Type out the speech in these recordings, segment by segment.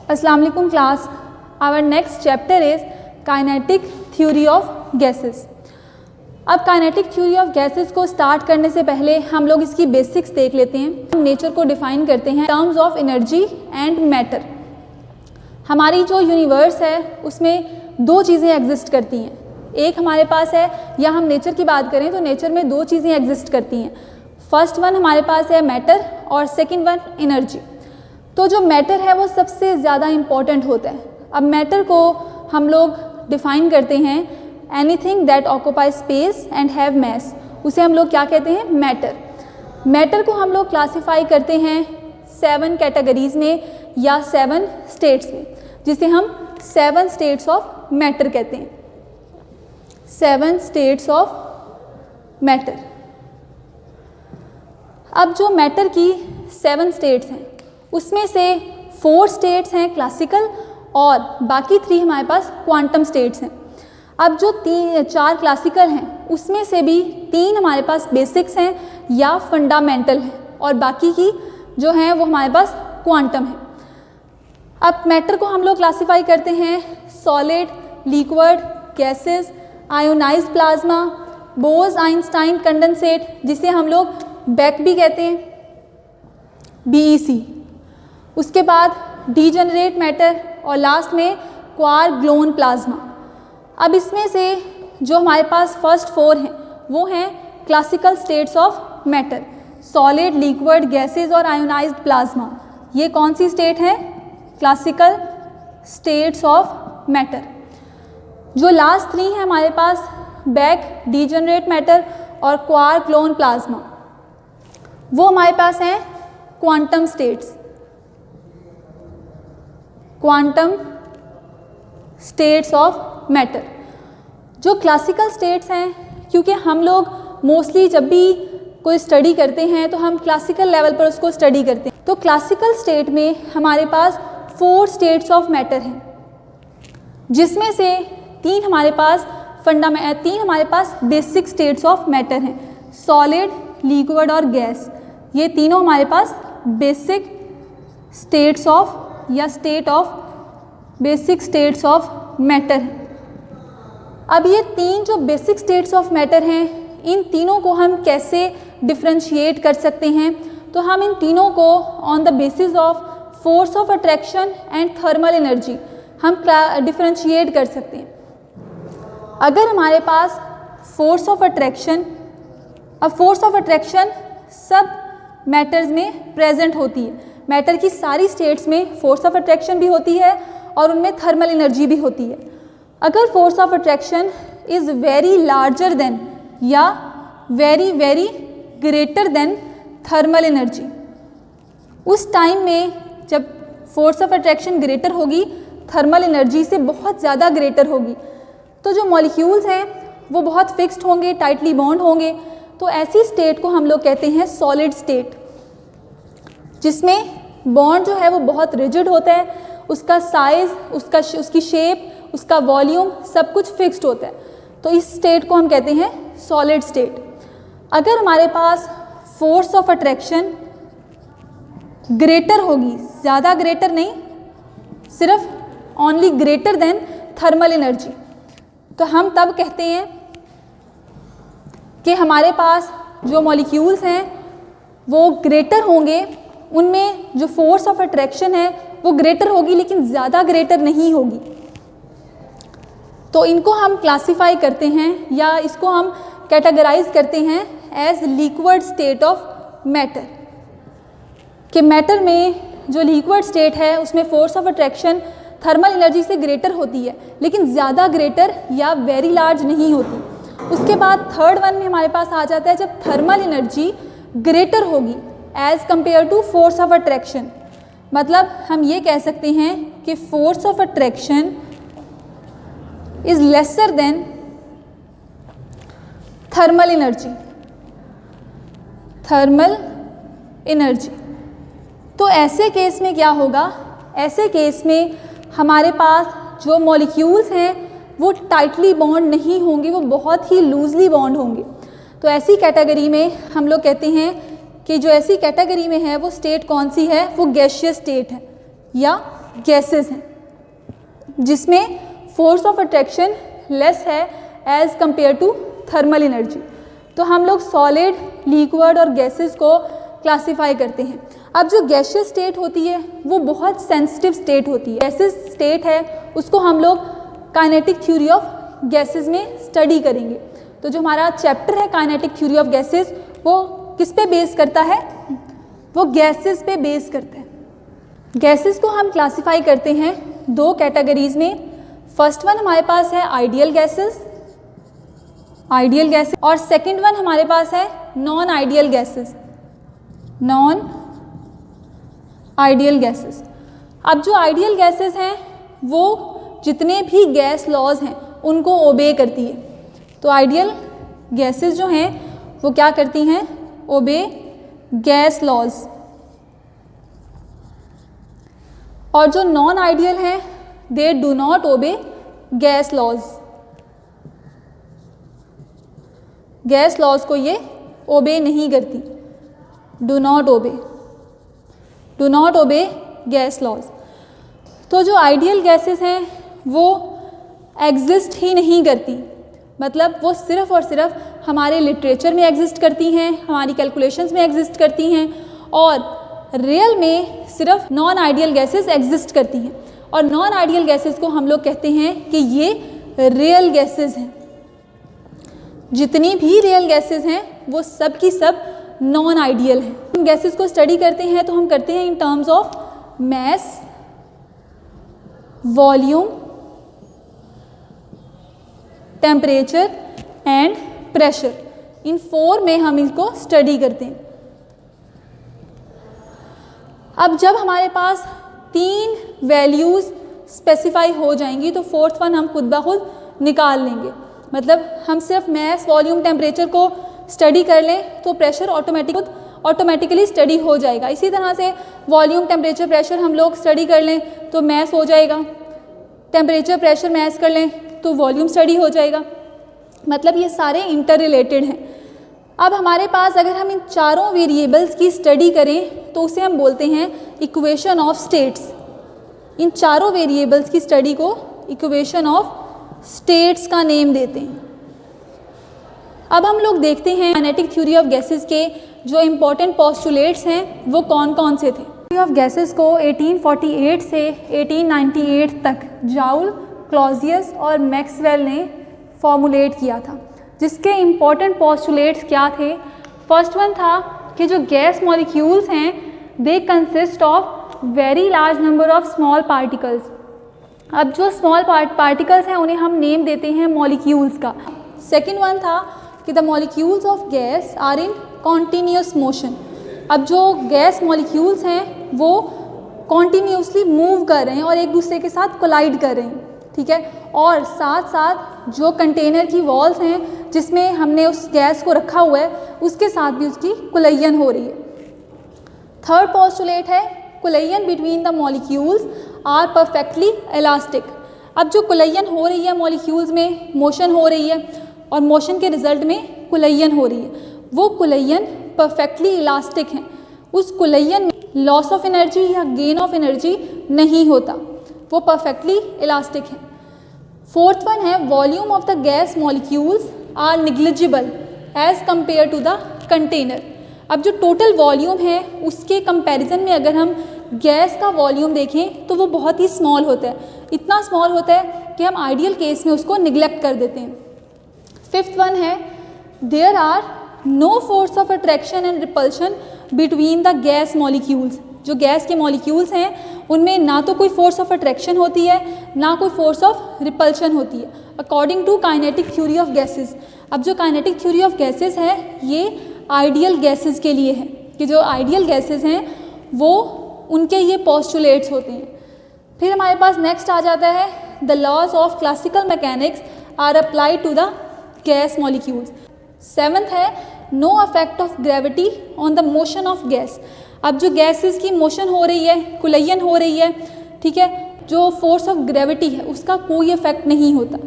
अस्सलाम वालेकुम class. Our next chapter is kinetic theory of gases. अब काइनेटिक थ्योरी ऑफ गैसेस को start करने से पहले हम लोग इसकी बेसिक्स देख लेते हैं। हम नेचर को डिफाइन करते हैं terms of energy and matter. हमारी जो यूनिवर्स है उसमें दो चीज़ें एग्जिस्ट करती हैं। एक हमारे पास है, या हम नेचर की बात करें तो नेचर में दो चीज़ें एग्जिस्ट करती हैं। फर्स्ट वन हमारे पास है मैटर और सेकंड वन एनर्जी। तो जो मैटर है वो सबसे ज़्यादा इम्पॉर्टेंट होता है। अब मैटर को हम लोग डिफाइन करते हैं anything that occupy space and have mass, उसे हम लोग क्या कहते हैं, मैटर। मैटर को हम लोग क्लासिफाई करते हैं 7 कैटेगरीज में या 7 स्टेट्स में, जिसे हम 7 स्टेट्स ऑफ मैटर कहते हैं। 7 स्टेट्स ऑफ मैटर। अब जो मैटर की 7 स्टेट्स हैं उसमें से 4 स्टेट्स हैं क्लासिकल और बाकी 3 हमारे पास क्वांटम स्टेट्स हैं। अब जो 4 क्लासिकल हैं उसमें से भी 3 हमारे पास बेसिक्स हैं या फंडामेंटल हैं और बाकी की जो हैं वो हमारे पास क्वांटम है। अब मैटर को हम लोग क्लासिफाई करते हैं solid, liquid, gases, ionised plasma, Bose Einstein condensate, जिसे हम लोग बैक भी कहते हैं, BEC। उसके बाद डीजेनरेट मैटर और लास्ट में क्वार्क ग्लोन प्लाज्मा। अब इसमें से जो हमारे पास फर्स्ट 4 हैं वो हैं classical states of matter, solid, liquid, gases और आयोनाइज्ड प्लाज्मा। ये कौन सी स्टेट है, क्लासिकल स्टेट्स ऑफ मैटर। जो लास्ट 3 हैं हमारे पास बैक, डीजेनरेट मैटर और क्वार्क ग्लोन प्लाज्मा, वो हमारे पास हैं quantum states. Quantum states of matter. जो क्लासिकल स्टेट्स हैं, क्योंकि हम लोग मोस्टली जब भी कोई स्टडी करते हैं तो हम क्लासिकल लेवल पर उसको स्टडी करते हैं, तो क्लासिकल स्टेट में हमारे पास 4 स्टेट्स ऑफ मैटर हैं, जिसमें से 3 हमारे पास बेसिक स्टेट्स ऑफ मैटर हैं, सॉलिड, लिक्विड और गैस। ये तीनों हमारे पास बेसिक स्टेट्स ऑफ या बेसिक स्टेट्स ऑफ मैटर हैं। अब ये 3 जो बेसिक स्टेट्स ऑफ मैटर हैं, इन तीनों को हम कैसे डिफ्रेंशिएट कर सकते हैं, तो हम इन तीनों को on the basis of force of attraction and thermal energy हम डिफ्रेंशिएट कर सकते हैं। अगर हमारे पास फोर्स ऑफ अट्रैक्शन, अब फोर्स ऑफ अट्रैक्शन सब मैटर्स में प्रेजेंट होती है। मैटर की सारी स्टेट्स में फोर्स ऑफ अट्रैक्शन भी होती है और उनमें थर्मल एनर्जी भी होती है। अगर force of attraction is very larger than या very very greater than thermal energy, उस टाइम में जब फोर्स ऑफ अट्रैक्शन ग्रेटर होगी, थर्मल एनर्जी से बहुत ज़्यादा ग्रेटर होगी, तो जो मॉलिक्यूल्स हैं वो बहुत फिक्स्ड होंगे, टाइटली बॉन्ड होंगे। तो ऐसी स्टेट को हम लोग कहते हैं सॉलिड स्टेट, जिसमें बॉन्ड जो है वो बहुत रिजिड होता है, उसका साइज़, उसकी शेप, उसका वॉल्यूम सब कुछ फिक्स्ड होता है। तो इस स्टेट को हम कहते हैं सॉलिड स्टेट। अगर हमारे पास फोर्स ऑफ अट्रैक्शन ग्रेटर होगी, ज़्यादा ग्रेटर नहीं, सिर्फ only greater than thermal energy, तो हम तब कहते हैं कि हमारे पास जो मॉलिक्यूल्स हैं वो ग्रेटर होंगे, उनमें जो फोर्स ऑफ अट्रैक्शन है वो ग्रेटर होगी लेकिन ज़्यादा ग्रेटर नहीं होगी। तो इनको हम क्लासिफाई करते हैं या इसको हम कैटेगराइज करते हैं as liquid state of matter. कि मैटर में जो लिक्विड स्टेट है उसमें force of attraction thermal energy से ग्रेटर होती है लेकिन ज़्यादा ग्रेटर या वेरी लार्ज नहीं होती। उसके बाद थर्ड वन में हमारे पास आ जाता है जब थर्मल एनर्जी ग्रेटर होगी as compare to force of attraction. मतलब हम ये कह सकते हैं कि force of attraction is lesser than thermal energy. Thermal energy. तो ऐसे केस में क्या होगा, ऐसे केस में हमारे पास जो मॉलिक्यूल्स हैं वो टाइटली बॉन्ड नहीं होंगे, वो बहुत ही लूजली बॉन्ड होंगे। तो ऐसी कैटेगरी में हम लोग कहते हैं कि जो ऐसी कैटेगरी में है वो स्टेट कौन सी है, वो गैसियस स्टेट है या गैसेस हैं जिसमें फोर्स ऑफ अट्रैक्शन लेस है as compare to thermal energy. तो हम लोग सॉलिड, लिक्विड और गैसेस को क्लासीफाई करते हैं। अब जो गैसियस स्टेट होती है वो बहुत सेंसिटिव स्टेट होती है। गैसियस स्टेट है उसको हम लोग काइनेटिक थ्योरी ऑफ गैसेस में स्टडी करेंगे। तो जो हमारा चैप्टर है काइनेटिक थ्योरी ऑफ गैसेस वो किस पे बेस करता है? वो गैसेस पे बेस करता है। गैसेस को हम क्लासीफाई करते हैं दो कैटेगरीज में। फर्स्ट वन हमारे पास है आइडियल गैसेस, और सेकंड वन हमारे पास है नॉन आइडियल गैसेस, अब जो आइडियल गैसेस हैं वो जितने भी गैस लॉज हैं उनको ओबे करती है। तो आइडियल गैसेस जो हैं वो क्या करती हैं? ओबे गैस लॉज। और जो नॉन आइडियल हैं they do not obey gas laws. Gas laws को ये ओबे नहीं करती, do not obey gas laws. तो जो आइडियल गैसेस हैं वो एग्जिस्ट ही नहीं करती, मतलब वो सिर्फ़ और सिर्फ हमारे लिटरेचर में एग्जिस्ट करती हैं, हमारी कैलकुलेशंस में एग्जिस्ट करती हैं, और रियल में सिर्फ नॉन आइडियल गैसेस एग्जिस्ट करती हैं। और नॉन आइडियल गैसेस को हम लोग कहते हैं कि ये रियल गैसेस हैं। जितनी भी रियल गैसेस हैं वो सब की सब नॉन आइडियल हैं। हम गैसेस को स्टडी करते हैं तो हम करते हैं in terms of mass, volume, temperature and pressure. इन 4 में हम इसको स्टडी करते हैं। अब जब हमारे पास 3 वैल्यूज़ स्पेसिफाई हो जाएंगी तो फोर्थ वन हम खुद ब खुद निकाल लेंगे। मतलब हम सिर्फ मैस, वॉल्यूम, टेम्परेचर को स्टडी कर लें तो प्रेशर ऑटोमेटिकली स्टडी हो जाएगा। इसी तरह से वॉल्यूम, टेम्परेचर, प्रेशर हम लोग स्टडी कर लें तो मैस हो जाएगा, टेम्परेचर, प्रेशर मैस कर लें तो वॉल्यूम स्टडी हो जाएगा। मतलब ये सारे इंटर रिलेटेड हैं। अब हमारे पास अगर हम इन चारों वेरिएबल्स की स्टडी करें तो उसे हम बोलते हैं इक्वेशन ऑफ स्टेट्स। इन चारों वेरिएबल्स की स्टडी को इक्वेशन ऑफ स्टेट्स का नेम देते हैं। अब हम लोग देखते हैं काइनेटिक थ्योरी ऑफ गैसेस के जो इम्पोर्टेंट पोस्टुलेट्स हैं वो कौन कौन से थे। थ्योरी ऑफ गैसेस को 1848 से 1898 तक जाउल, क्लॉजियस और मैक्सवेल ने फॉर्मुलेट किया था, जिसके इम्पोर्टेंट पोस्टुलेट्स क्या थे। फर्स्ट वन था कि जो गैस मॉलिक्यूल्स हैं they consist of very large number of small particles. अब जो स्मॉल पार्टिकल्स हैं उन्हें हम नेम देते हैं मॉलिक्यूल्स का। सेकेंड वन था कि the molecules of gas are in continuous motion. अब जो गैस मॉलिक्यूल्स हैं वो कॉन्टीन्यूसली मूव कर रहे हैं और एक दूसरे के साथ कोलाइड कर रहे हैं, ठीक है। और साथ साथ जो कंटेनर की वॉल्स हैं जिसमें हमने उस गैस को रखा हुआ है उसके साथ भी उसकी कोलिजन हो रही है। थर्ड पोस्टुलेट है collision between the molecules are perfectly elastic. अब जो कोलिजन हो रही है मॉलिक्यूल्स में, मोशन हो रही है और मोशन के रिजल्ट में कोलिजन हो रही है, वो कोलिजन परफेक्टली इलास्टिक हैं। उस कोलिजन में लॉस ऑफ एनर्जी या गेन ऑफ एनर्जी नहीं होता, वो परफेक्टली इलास्टिक है। फोर्थ वन है volume of the gas molecules are negligible as compare to the container. अब जो टोटल वॉल्यूम है उसके कंपैरिजन में अगर हम गैस का वॉल्यूम देखें तो वो बहुत ही स्मॉल होता है, इतना स्मॉल होता है कि हम आइडियल केस में उसको निगलेक्ट कर देते हैं। फिफ्थ वन है there are no force of attraction and repulsion between the gas molecules. जो गैस के मॉलिक्यूल्स हैं उनमें ना तो कोई फोर्स ऑफ अट्रैक्शन होती है ना कोई फोर्स ऑफ रिपल्शन होती है according to kinetic theory of gases. अब जो काइनेटिक थ्योरी ऑफ गैसेस है ये आइडियल गैसेस के लिए है कि जो आइडियल गैसेस हैं वो उनके ये पोस्टुलेट्स होते हैं। फिर हमारे पास नेक्स्ट आ जाता है the laws of classical mechanics are applied to the gas molecules. Seventh है no affect of gravity on the motion of gas. अब जो गैसेस की मोशन हो रही है, कोलिजन हो रही है, ठीक है, जो फोर्स ऑफ ग्रेविटी है उसका कोई इफेक्ट नहीं होता।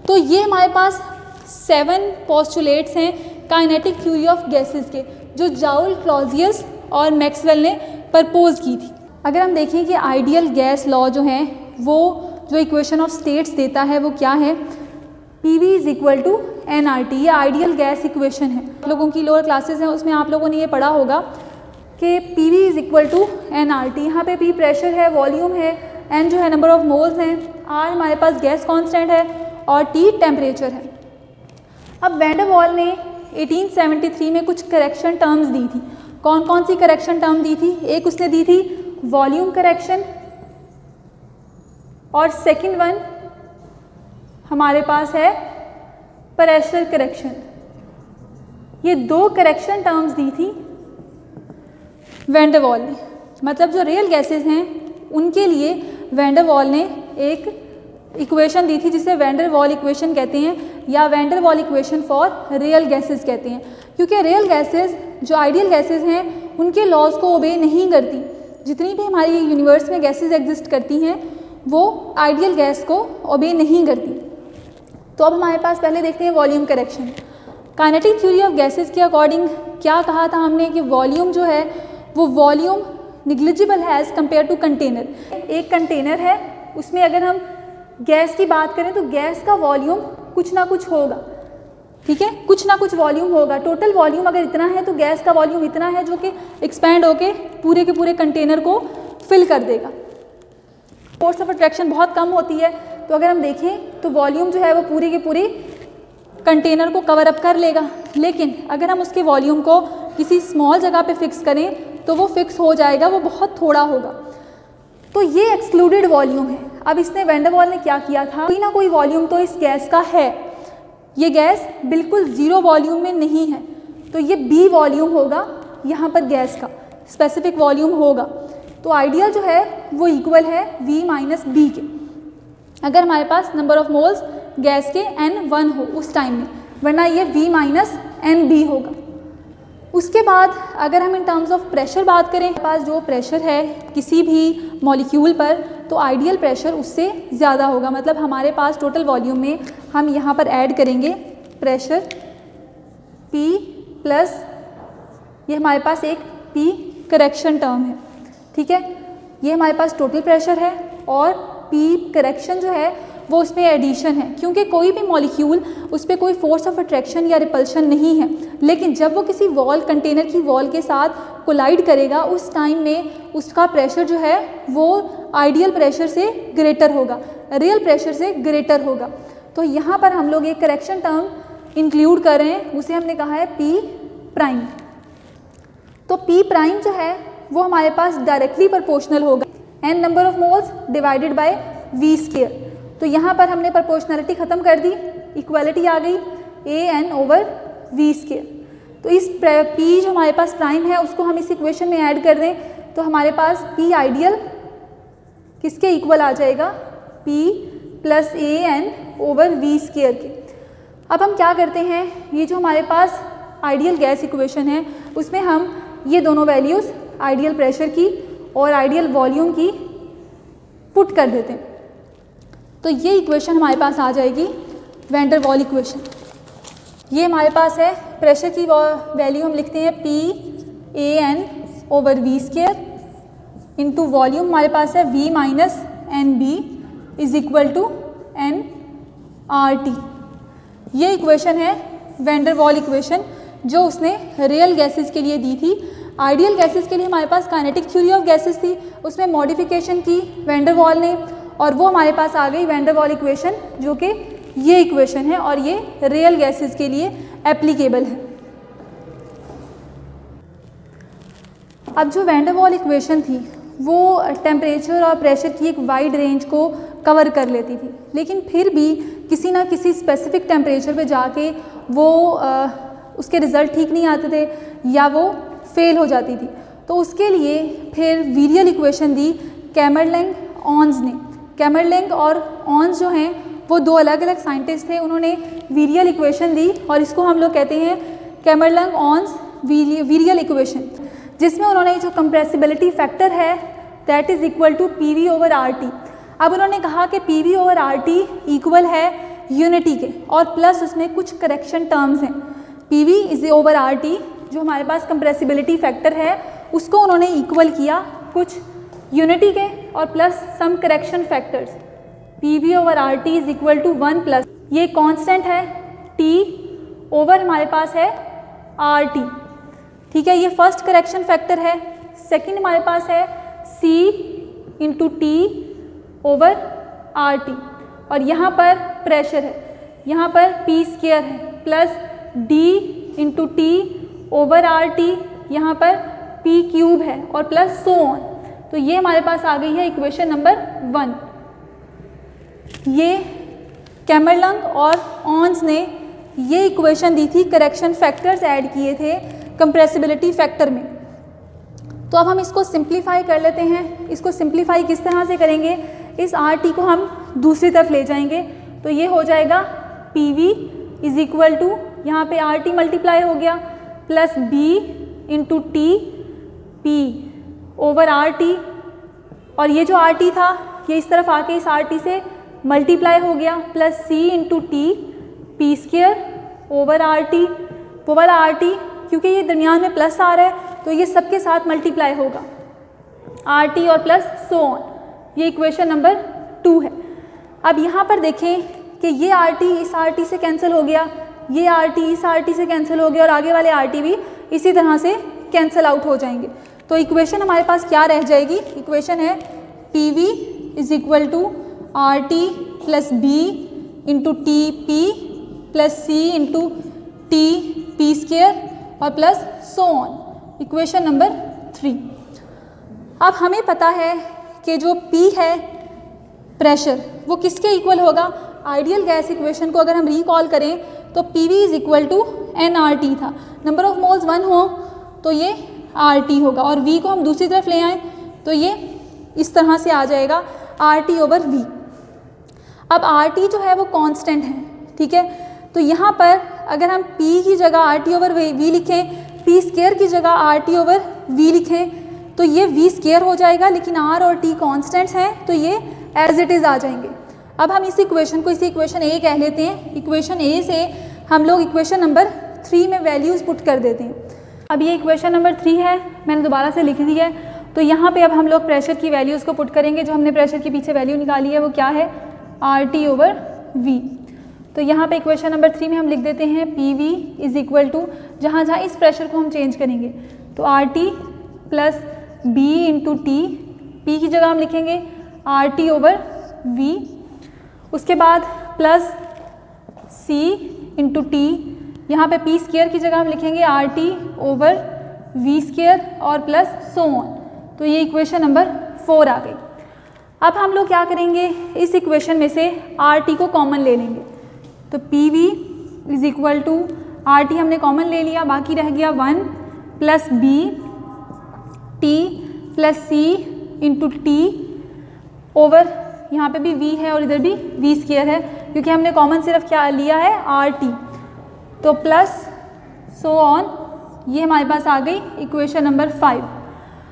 तो ये हमारे पास 7 पोस्टुलेट्स हैं काइनेटिक थ्योरी ऑफ गैसेस के जो जाउल, क्लॉजियस और मैक्सवेल ने प्रपोज की थी। अगर हम देखें कि आइडियल गैस लॉ जो है वो जो इक्वेशन ऑफ स्टेट्स देता है वो क्या है, PV is equal to nRT, ये आइडियल गैस इक्वेशन है। लोगों की लोअर क्लासेस हैं उसमें आप लोगों ने ये पढ़ा होगा कि PV is equal to nRT। यहाँ पे P प्रेशर है, वॉल्यूम है, N जो है नंबर ऑफ मोल्स हैं, R हमारे पास गैस कांस्टेंट है और T टेम्परेचर है। अब वैन डर वाल ने 1873 में कुछ करेक्शन टर्म्स दी थी। कौन कौन सी करेक्शन टर्म दी थी? एक उसने दी थी वॉल्यूम करेक्शन और सेकंड वन हमारे पास है प्रेशर करेक्शन। ये दो करेक्शन टर्म्स दी थी वैन डर वाल ने। मतलब जो रियल गैसेस हैं उनके लिए वैन डर वाल ने एक इक्वेशन दी थी जिसे वैन डर वाल इक्वेशन कहते हैं या van der Waals equation for real gases कहते हैं। क्योंकि रियल गैसेस जो आइडियल गैसेस हैं उनके लॉज को ओबे नहीं करती। जितनी भी हमारी यूनिवर्स में गैसेस एग्जिस्ट करती हैं वो आइडियल गैस को ओबे नहीं करती। तो अब हमारे पास पहले देखते हैं volume correction. Kinetic theory of gases के अकॉर्डिंग क्या कहा था हमने कि वॉल्यूम जो है वो वॉल्यूम निग्लिजिबल है एज कम्पेयर टू कंटेनर। एक कंटेनर है उसमें अगर हम गैस की बात करें तो गैस का वॉल्यूम कुछ ना कुछ होगा, ठीक है, कुछ ना कुछ वॉल्यूम होगा। टोटल वॉल्यूम अगर इतना है तो गैस का वॉल्यूम इतना है जो कि एक्सपैंड होके पूरे के पूरे कंटेनर को फिल कर देगा। फोर्स ऑफ अट्रैक्शन बहुत कम होती है तो अगर हम देखें तो वॉल्यूम जो है वो पूरी के पूरी कंटेनर को कवर अप कर लेगा। लेकिन अगर हम उसके वॉल्यूम को किसी स्मॉल जगह पे फिक्स करें तो वो फिक्स हो जाएगा, वो बहुत थोड़ा होगा। तो ये एक्सक्लूडेड वॉल्यूम है। अब इसने वैन डर वाल ने क्या किया था, कोई ना कोई वॉल्यूम तो इस गैस का है, ये गैस बिल्कुल ज़ीरो वॉल्यूम में नहीं है, तो ये B वॉल्यूम होगा यहाँ पर गैस का, स्पेसिफिक वॉल्यूम होगा। तो आइडियल जो है वो इक्वल है V माइनस B के, अगर हमारे पास नंबर ऑफ मोल्स गैस के N1 हो उस टाइम में, वरना ये V माइनस NB होगा। उसके बाद अगर हम इन टर्म्स ऑफ प्रेशर बात करें, हमारे पास जो प्रेशर है किसी भी मॉलिक्यूल पर तो आइडियल प्रेशर उससे ज़्यादा होगा। मतलब हमारे पास टोटल वॉल्यूम में हम यहाँ पर ऐड करेंगे प्रेशर P प्लस ये हमारे पास एक P करेक्शन टर्म है, ठीक है, ये हमारे पास टोटल प्रेशर है और P करेक्शन जो है वो उसमें एडिशन है। क्योंकि कोई भी मॉलिक्यूल उस पर कोई फोर्स ऑफ अट्रैक्शन या रिपल्शन नहीं है, लेकिन जब वो किसी वॉल कंटेनर की वॉल के साथ कोलाइड करेगा उस टाइम में उसका प्रेशर जो है वो आइडियल प्रेशर से ग्रेटर होगा, रियल प्रेशर से ग्रेटर होगा। तो यहाँ पर हम लोग एक करेक्शन टर्म इंक्लूड कर रहे हैं, उसे हमने कहा है P प्राइम। तो P प्राइम जो है वो हमारे पास डायरेक्टली प्रोपोर्शनल होगा n number of moles divided by V square. तो यहाँ पर हमने प्रोपोर्शनलिटी ख़त्म कर दी, इक्वालिटी आ गई AN ओवर V स्क्वायर। तो इस P जो हमारे पास प्राइम है उसको हम इस इक्वेशन में ऐड कर दें तो हमारे पास P आइडियल किसके इक्वल आ जाएगा, P plus AN over V square के। अब हम क्या करते हैं, ये जो हमारे पास आइडियल गैस इक्वेशन है उसमें हम ये दोनों वैल्यूज़ आइडियल प्रेशर की और आइडियल वॉल्यूम की पुट कर देते हैं। तो ये इक्वेशन हमारे पास आ जाएगी वैन डर वाल इक्वेशन। ये हमारे पास है प्रेशर की वैल्यू हम लिखते हैं P AN over V square into volume हमारे पास है V minus NB is equal to nRT। ये इक्वेशन है वैन डर वाल इक्वेशन जो उसने रियल गैसेस के लिए दी थी। आइडियल गैसेस के लिए हमारे पास काइनेटिक थ्योरी ऑफ गैसेस थी, उसमें मॉडिफिकेशन की वैन डर वाल ने और वो हमारे पास आ गई वैन डर वाल इक्वेशन जो कि ये इक्वेशन है और ये रियल गैसेस के लिए एप्लीकेबल है। अब जो वैन डर वाल इक्वेशन थी वो टेम्परेचर और प्रेशर की एक वाइड रेंज को कवर कर लेती थी, लेकिन फिर भी किसी ना किसी स्पेसिफिक टेम्परेचर पे जाके वो उसके रिज़ल्ट ठीक नहीं आते थे या वो फेल हो जाती थी। तो उसके लिए फिर वीरियल इक्वेशन दी कैमरलैंग ऑन्स ने। कैमरलैंग और ऑन्स जो हैं वो दो अलग अलग साइंटिस्ट थे, उन्होंने वीरियल इक्वेशन दी और इसको हम लोग कहते हैं कैमरलैंग ऑन्स वीरियल इक्वेशन, जिसमें उन्होंने जो कंप्रेसिबिलिटी फैक्टर है that is equal to PV over RT। अब उन्होंने कहा कि PV ओवर RT इक्वल है यूनिटी के और प्लस उसमें कुछ करेक्शन टर्म्स हैं। PV इज ओवर RT जो हमारे पास कंप्रेसिबिलिटी फैक्टर है उसको उन्होंने इक्वल किया कुछ यूनिटी के और plus some correction factors PV over RT is equal to 1 plus ये कांस्टेंट है T ओवर हमारे पास है RT, ठीक है, ये फर्स्ट करेक्शन फैक्टर है। सेकंड हमारे पास है C into T over RT और यहाँ पर प्रेशर है, यहाँ पर P स्क्वायर है plus D into T over RT, यहाँ पर P क्यूब है और प्लस सो ऑन। तो ये हमारे पास आ गई है इक्वेशन नंबर 1। ये कैमरलंग और ऑन्स ने ये इक्वेशन दी थी, करेक्शन फैक्टर्स ऐड किए थे कंप्रेसिबिलिटी फैक्टर में। तो अब हम इसको सिंप्लीफाई कर लेते हैं। इसको सिंप्लीफाई किस तरह से करेंगे, इस RT को हम दूसरी तरफ ले जाएंगे तो ये हो जाएगा PV इज इक्वल टू यहाँ पे RT मल्टीप्लाई हो गया plus B into T P over RT और ये जो RT था ये इस तरफ आके इस RT से मल्टीप्लाई हो गया plus C into T P square over RT। वो वाला RT क्योंकि ये दरमियान में प्लस आ रहा है तो ये सबके साथ मल्टीप्लाई होगा RT और प्लस सो ऑन। ये इक्वेशन नंबर 2 है। अब यहाँ पर देखें कि ये RT इस RT से कैंसिल हो गया, ये RT इस RT से कैंसिल हो गया और आगे वाले RT भी इसी तरह से कैंसिल आउट हो जाएंगे। तो इक्वेशन हमारे पास क्या रह जाएगी, इक्वेशन है PV is equal to RT plus B into TP plus C into TP square और plus so on, equation number 3। अब हमें पता है कि जो P है प्रेशर वो किसके इक्वल होगा। आइडियल गैस इक्वेशन को अगर हम रिकॉल करें तो PV is equal to nRT था, नंबर ऑफ मोल्स 1 हो तो ये RT होगा और V को हम दूसरी तरफ ले आएँ तो ये इस तरह से आ जाएगा RT ओवर V। अब RT जो है वो कांस्टेंट है, ठीक है, तो यहाँ पर अगर हम P की जगह RT ओवर V लिखें, P स्क्वायर की जगह RT ओवर V लिखें तो ये V स्क्वायर हो जाएगा, लेकिन R और T कांस्टेंट्स हैं तो ये एज इट इज़ आ जाएंगे। अब हम इस इक्वेशन को इसी इक्वेशन A कह लेते हैं। इक्वेशन A से हम लोग इक्वेशन नंबर 3 में वैल्यूज़ पुट कर देते हैं। अब ये इक्वेशन नंबर 3 है, मैंने दोबारा से लिख दी है। तो यहाँ पे अब हम लोग प्रेशर की वैल्यूज़ को पुट करेंगे। जो हमने प्रेशर के पीछे वैल्यू निकाली है वो क्या है, RT ओवर V। तो यहाँ पे इक्वेशन नंबर 3 में हम लिख देते हैं PV इज इक्वल टू, जहाँ जहाँ इस प्रेशर को हम चेंज करेंगे तो RT plus B into T, P की जगह हम लिखेंगे RT ओवर V, उसके बाद प्लस C इंटू T, यहाँ पे P स्क्वायर की जगह हम लिखेंगे RT ओवर V स्क्वायर और प्लस सो ऑन। तो ये इक्वेशन नंबर 4 आ गई। अब हम लोग क्या करेंगे, इस इक्वेशन में से RT को कॉमन ले लेंगे तो PV is equal to RT हमने कॉमन ले लिया, बाकी रह गया 1 plus B T plus C into T over, यहाँ पे भी V है और इधर भी V स्क्वायर है क्योंकि हमने कॉमन सिर्फ क्या लिया है RT, तो प्लस सो ऑन। ये हमारे पास आ गई इक्वेशन नंबर 5।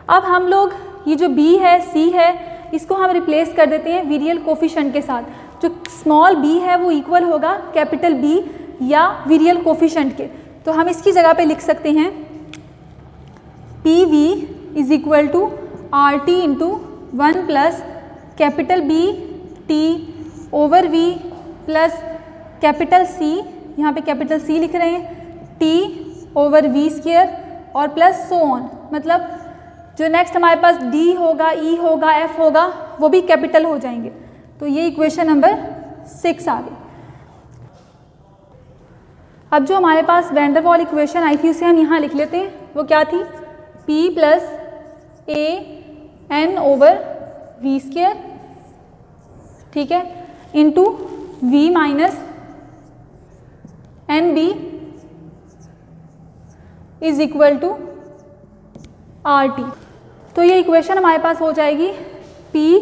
अब हम लोग ये जो B है C है इसको हम रिप्लेस कर देते हैं वीरियल कोफिशिएंट के साथ। जो स्मॉल b है वो इक्वल होगा कैपिटल B या वीरियल कोफिशिएंट के, तो हम इसकी जगह पे लिख सकते हैं PV is equal to RT into 1 plus capital B T over V plus capital C, यहाँ पे कैपिटल C लिख रहे हैं, T ओवर V स्क्वायर और प्लस सो ऑन। मतलब जो नेक्स्ट हमारे पास D होगा, E होगा, F होगा वो भी कैपिटल हो जाएंगे। तो ये इक्वेशन नंबर 6 आ गई। अब जो हमारे पास वैन डर वाल इक्वेशन आई थी उसे हम यहाँ लिख लेते हैं। वो क्या थी, P plus A N over V square, ठीक है, into V minus N B is equal to RT। तो ये इक्वेशन हमारे पास हो जाएगी P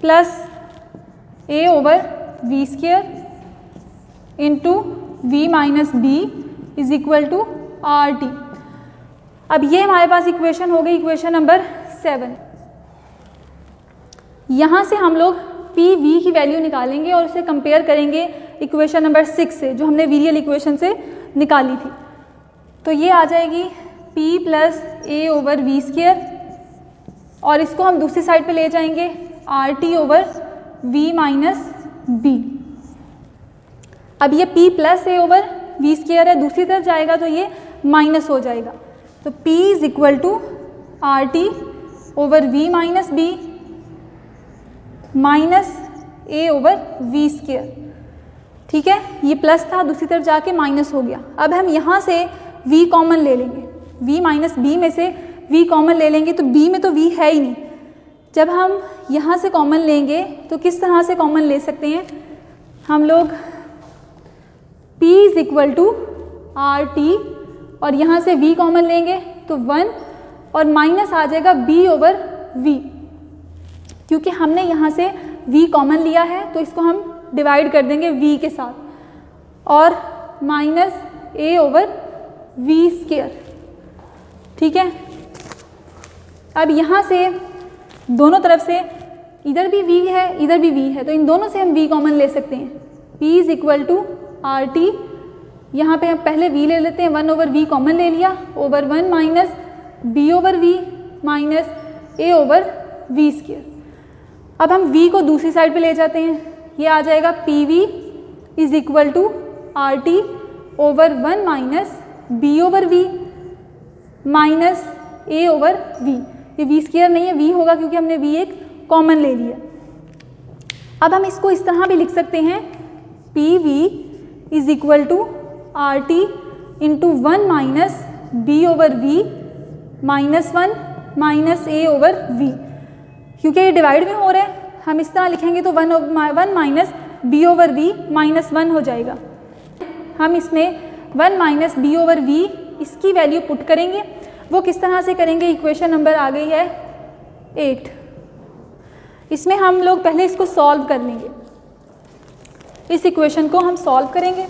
plus A over V square into V minus B is equal to RT। अब ये हमारे पास इक्वेशन हो गई इक्वेशन नंबर 7। यहाँ से हम लोग PV की वैल्यू निकालेंगे और उसे कंपेयर करेंगे इक्वेशन नंबर 6 से जो हमने वीरियल इक्वेशन से निकाली थी। तो ये आ जाएगी P plus A over V square और इसको हम दूसरी साइड पे ले जाएंगे R T over V minus B. अब ये p plus A over V square है, दूसरी तरफ जाएगा तो ये माइनस हो जाएगा। तो p is equal to R T over V minus B minus A over V square. ठीक है, ये प्लस था, दूसरी तरफ जाके माइनस हो गया। अब हम यहाँ से v कॉमन ले लेंगे, v माइनस बी में से v कॉमन ले लेंगे तो b में तो v है ही नहीं। जब हम यहाँ से कॉमन लेंगे तो किस तरह से कॉमन ले सकते हैं हम लोग, p is equal to R T और यहाँ से v कॉमन लेंगे तो 1 और माइनस आ जाएगा b ओवर v। क्योंकि हमने यहाँ से v कॉमन लिया है तो इसको हम डिवाइड कर देंगे v के साथ और minus a over v square. ठीक है, अब यहाँ से दोनों तरफ से इधर भी v है इधर भी v है तो इन दोनों से हम v कॉमन ले सकते हैं। p is equal to R T, यहाँ पे हम पहले v ले लेते हैं, 1 ओवर v कॉमन ले लिया over 1 minus b over v minus a over v square. अब हम v को दूसरी साइड पे ले जाते हैं, ये आ जाएगा P V is equal to R T over 1 minus b over v minus a over v। ये v स्क्वायर नहीं है, v होगा क्योंकि हमने v एक कॉमन ले लिया। अब हम इसको इस तरह भी लिख सकते हैं, P V is equal to R T into 1 minus B over V minus 1 minus A over V. क्योंकि ये डिवाइड में हो रहा है, हम इस तरह लिखेंगे तो 1 minus B over V minus 1 हो जाएगा। हम इसमें 1 माइनस बी ओवर वी इसकी वैल्यू पुट करेंगे। वो किस तरह से करेंगे, इक्वेशन नंबर आ गई है 8। इसमें हम लोग पहले इसको सॉल्व कर लेंगे, इस इक्वेशन को हम सॉल्व करेंगे।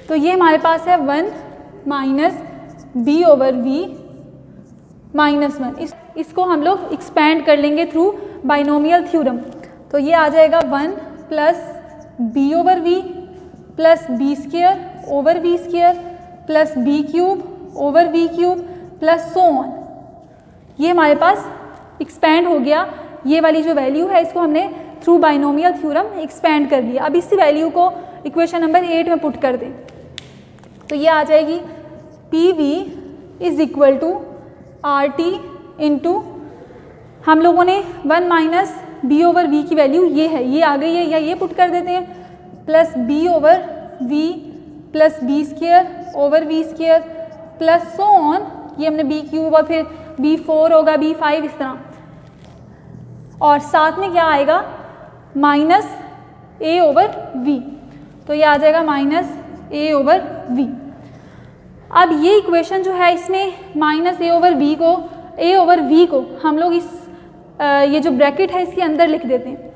तो ये हमारे पास है 1 minus B over V minus 1। इसको हम लोग एक्सपैंड कर लेंगे थ्रू बाइनोमियल थ्योरम। तो ये आ जाएगा 1 plus B over V plus B square over V square plus B cube over V cube plus so on. ये हमारे पास एक्सपैंड हो गया। ये वाली जो वैल्यू है इसको हमने थ्रू बाइनोमियल थ्योरम एक्सपैंड कर लिया। अब इस वैल्यू को इक्वेशन नंबर 8 में पुट कर दें तो ये आ जाएगी P V is equal to R T into, हम लोगों ने 1 माइनस बी ओवर वी की वैल्यू ये है, ये आ गई है, या ये पुट कर देते हैं, plus B over V plus B square over V square plus so on. ये हमने बी क्यूब और फिर b4 होगा b5 इस तरह, और साथ में क्या आएगा माइनस a ओवर v। तो ये आ जाएगा माइनस a ओवर v। अब ये इक्वेशन जो है इसमें माइनस a ओवर v को हम लोग इस ये जो ब्रैकेट है इसके अंदर लिख देते हैं।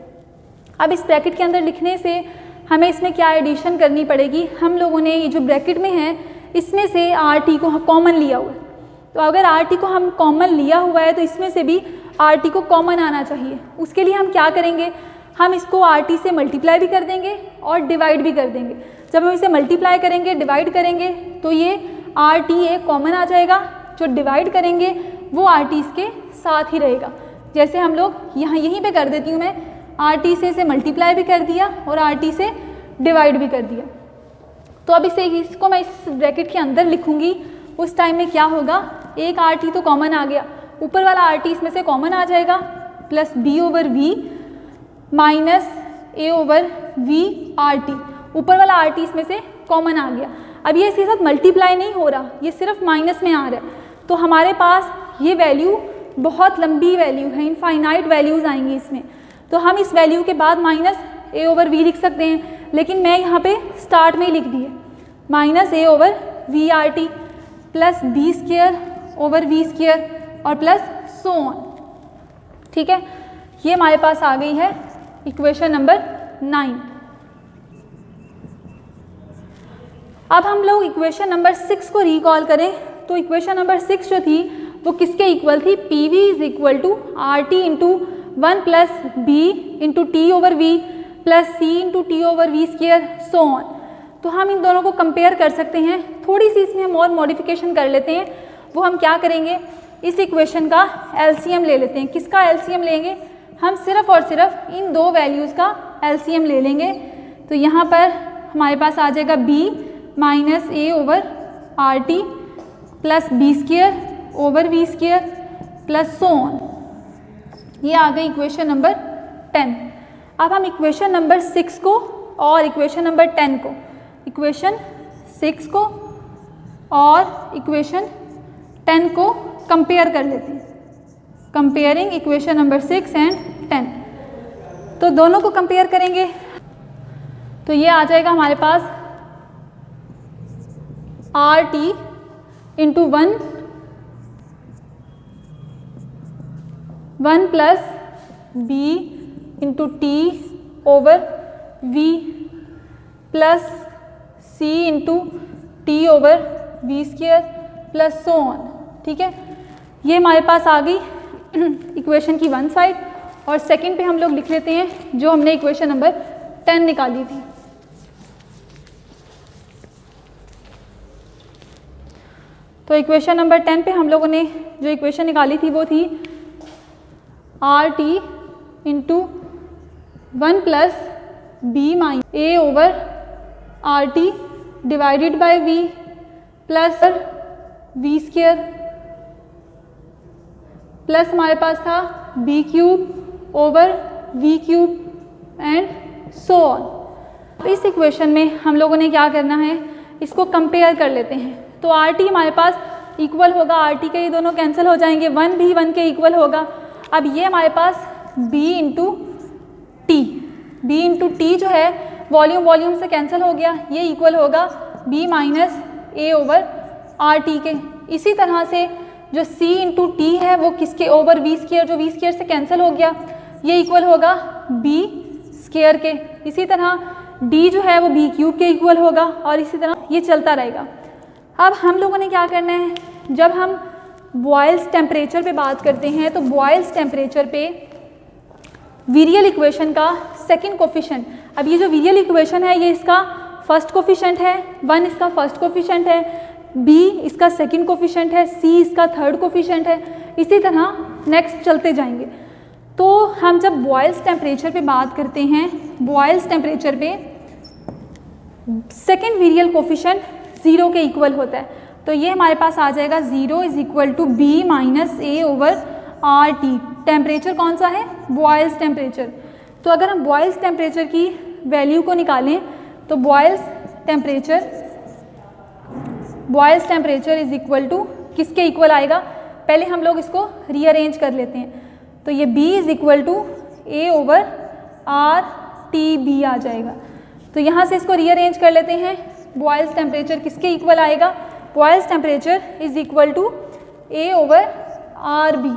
अब इस ब्रैकेट के अंदर लिखने से हमें इसमें क्या एडिशन करनी पड़ेगी, हम लोगों ने ये जो ब्रैकेट में है इसमें से आर टी को कॉमन लिया हुआ है। तो अगर आर टी को हम कॉमन लिया हुआ है तो इसमें से भी आर टी को कॉमन आना चाहिए। उसके लिए हम क्या करेंगे, हम इसको आर टी से मल्टीप्लाई भी कर देंगे और डिवाइड भी कर देंगे। जब हम इसे मल्टीप्लाई करेंगे डिवाइड करेंगे तो ये आर टी एक कॉमन आ जाएगा, जो डिवाइड करेंगे वो आर टी इसके साथ ही रहेगा। जैसे हम लोग यहाँ यहीं पे कर देती हूँ मैं, आर टी से इसे मल्टीप्लाई भी कर दिया और आर टी से डिवाइड भी कर दिया। तो अब इसको मैं इस ब्रैकेट के अंदर लिखूँगी, उस टाइम में क्या होगा, एक आर टी तो कॉमन आ गया, ऊपर वाला आर टी इसमें से कॉमन आ जाएगा, plus B over V minus A over V R T, ऊपर वाला आर टी इसमें से कॉमन आ गया। अब ये इसके साथ मल्टीप्लाई नहीं हो रहा, ये सिर्फ माइनस में आ रहा है। तो हमारे पास ये वैल्यू बहुत लंबी वैल्यू है, इनफाइनाइट वैल्यूज़ आएंगी इसमें। तो हम इस वैल्यू के बाद माइनस ए ओवर वी लिख सकते हैं, लेकिन मैं यहाँ पे स्टार्ट में ही लिख दिए minus A over V R T plus B square over V square और प्लस सो ऑन। ठीक है, ये हमारे पास आ गई है इक्वेशन नंबर 9। अब हम लोग इक्वेशन नंबर 6 को रिकॉल करें तो इक्वेशन नंबर 6 जो थी वो किसके इक्वल थी, P V is equal to R T into 1 plus B into T over V plus C into T over V square so on. तो हम इन दोनों को कंपेयर कर सकते हैं। थोड़ी सी इसमें हम और मॉडिफिकेशन कर लेते हैं। वो हम क्या करेंगे, इस इक्वेशन का एलसीएम ले लेते हैं। किसका एलसीएम लेंगे? हम सिर्फ और सिर्फ इन दो वैल्यूज़ का एलसीएम ले लेंगे। तो यहाँ पर हमारे पास आ जाएगा b minus A over R T plus B square over V square plus so on. ये आ गई इक्वेशन नंबर 10। अब हम इक्वेशन नंबर 6 को और इक्वेशन नंबर 10 को, इक्वेशन 6 को और इक्वेशन 10 को कंपेयर कर लेते हैं। Comparing equation number 6 and 10। तो दोनों को कंपेयर करेंगे तो ये आ जाएगा हमारे पास R T into 1 plus B into T over V plus C into T over V square plus so on. ठीक है, ये हमारे पास आ गई इक्वेशन की वन साइड, और सेकंड पे हम लोग लिख लेते हैं जो हमने इक्वेशन नंबर 10 निकाली थी। तो इक्वेशन नंबर 10 पे हम लोगों ने जो इक्वेशन निकाली थी वो थी R T into 1 plus B minus A over R T divided by V plus V square plus हमारे पास था B cube over V cube and so on. तो इस इक्वेशन में हम लोगों ने क्या करना है, इसको कंपेयर कर लेते हैं। तो आर टी हमारे पास इक्वल होगा, आर टी के ये दोनों कैंसिल हो जाएंगे, 1 भी 1 के इक्वल होगा। अब ये हमारे पास b इंटू टी जो है वॉल्यूम से कैंसिल हो गया, ये इक्वल होगा b minus A over R T के। इसी तरह से जो c इंटू टी है वो किसके ओवर वी स्क्वायर, जो वी स्क्वायर से कैंसिल हो गया, ये इक्वल होगा b स्क्वायर के। इसी तरह d जो है वो b क्यूब के इक्वल होगा, और इसी तरह ये चलता रहेगा। अब हम लोगों ने क्या करना है, जब हम बॉयल्स टेम्परेचर पे बात करते हैं तो बॉयल्स टेम्परेचर पे वीरियल इक्वेशन का सेकंड कोफिशिएंट, अब ये जो वीरियल इक्वेशन है ये इसका फर्स्ट कोफिशिएंट है, 1 इसका फर्स्ट कोफिशिएंट है, b इसका सेकंड कोफिशिएंट है, c इसका थर्ड कोफिशिएंट है, इसी तरह नेक्स्ट चलते जाएंगे। तो हम जब बॉयल्स टेम्परेचर पे बात करते हैं, बॉयल्स टेम्परेचर पे सेकंड वीरियल कोफिशिएंट 0 के इक्वल होता है। तो ये हमारे पास आ जाएगा 0 is equal to B minus A over R T. Temperature कौन सा है? Boyle's temperature. तो अगर हम बॉयल्स टेम्परेचर की वैल्यू को निकालें तो Boyle's temperature is equal to किसके इक्वल आएगा? पहले हम लोग इसको रीअरेंज कर लेते हैं। तो ये b is equal to A over R T B आ जाएगा। तो यहाँ से इसको रीअरेंज कर लेते हैं। बॉयल्स टेम्परेचर किसके इक्वल आएगा? Boyle's temperature is equal to A over R B.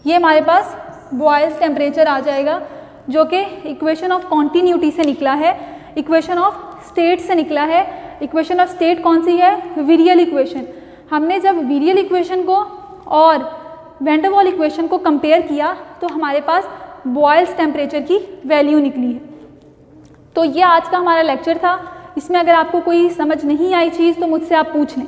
ये हमारे पास बॉयल्स टेम्परेचर आ जाएगा, जो कि इक्वेशन ऑफ कॉन्टीन्यूटी से निकला है, इक्वेशन ऑफ स्टेट से निकला है। इक्वेशन ऑफ स्टेट कौन सी है? वीरियल इक्वेशन। हमने जब वीरियल इक्वेशन को और वैन डर वाल इक्वेशन को कंपेयर किया तो हमारे पास बॉयल्स टेम्परेचर की वैल्यू निकली है। तो ये आज का हमारा लेक्चर था। इसमें अगर आपको कोई समझ नहीं आई चीज़ तो मुझसे आप पूछ लें।